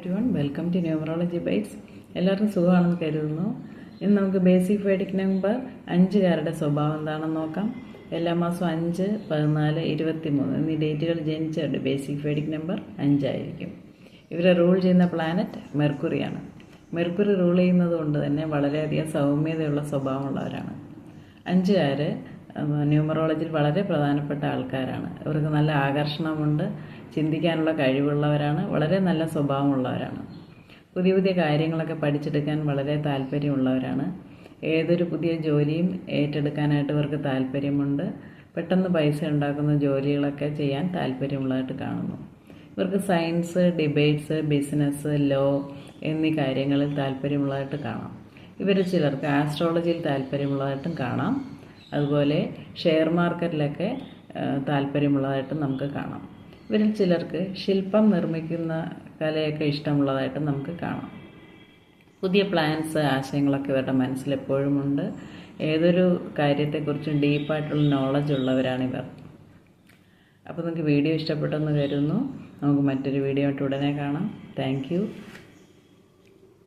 everyone, welcome to Numerology Bites. എല്ലാവർക്കും സുഖമാണെന്ന് കരുതുന്നു. ഇന്ന് നമുക്ക് ബേസിക് വേഡിക് നമ്പർ 5കാരുടെ സ്വഭാവം എന്താണെന്ന് നോക്കാം. എല്ലാ മാസവും 5, 14, 23 എന്നീ ഡേറ്റുകൾ ജനിച്ചവരുടെ ബേസിക് വേഡിക് നമ്പർ 5 ആയിരിക്കും. ഇവരെ റൂൾ ചെയ്യുന്ന പ്ലാനറ്റ് മെർക്കുറിയാണ്. മെർക്കുറി റൂൾ ചെയ്യുന്നത് കൊണ്ട് തന്നെ വളരെയധികം സൗമ്യതയുള്ള സ്വഭാവമുള്ളവരാണ്. 5കാർ ന്യൂമറോളജിയിൽ വളരെ പ്രധാനപ്പെട്ട ആൾക്കാരാണ്. ഇവർക്ക് നല്ല ആകർഷണമുണ്ട്, ചിന്തിക്കാനുള്ള കഴിവുള്ളവരാണ്, വളരെ നല്ല സ്വഭാവമുള്ളവരാണ്. പുതിയ പുതിയ കാര്യങ്ങളൊക്കെ പഠിച്ചെടുക്കാൻ വളരെ താല്പര്യമുള്ളവരാണ്. ഏതൊരു പുതിയ ജോലിയും ഏറ്റെടുക്കാനായിട്ട് ഇവർക്ക് താല്പര്യമുണ്ട്. പെട്ടെന്ന് പൈസ ഉണ്ടാക്കുന്ന ജോലികളൊക്കെ ചെയ്യാൻ താല്പര്യമുള്ളതായിട്ട് കാണുന്നു. ഇവർക്ക് സയൻസ്, ഡിബേറ്റ്സ്, ബിസിനസ്, ലോ എന്നീ കാര്യങ്ങളിൽ താല്പര്യമുള്ളതായിട്ട് കാണാം. ഇവർ ചിലർക്ക് ആസ്ട്രോളജിയിൽ താല്പര്യമുള്ളതായിട്ടും കാണാം. അതുപോലെ ഷെയർ മാർക്കറ്റിലൊക്കെ താല്പര്യമുള്ളതായിട്ടും നമുക്ക് കാണാം. ഇവരിൽ ചിലർക്ക് ശില്പം നിർമ്മിക്കുന്ന കലയൊക്കെ ഇഷ്ടമുള്ളതായിട്ട് നമുക്ക് കാണാം. പുതിയ പ്ലാൻസ്, ആശയങ്ങളൊക്കെ ഇവരുടെ മനസ്സിലെപ്പോഴും ഉണ്ട്. ഏതൊരു കാര്യത്തെക്കുറിച്ചും ഡീപ്പായിട്ടുള്ള നോളജ് ഉള്ളവരാണിവർ. അപ്പോൾ നിങ്ങൾക്ക് വീഡിയോ ഇഷ്ടപ്പെട്ടെന്ന് കരുതുന്നു. നമുക്ക് മറ്റൊരു വീഡിയോ ആയിട്ട് ഉടനെ കാണാം. Thank you.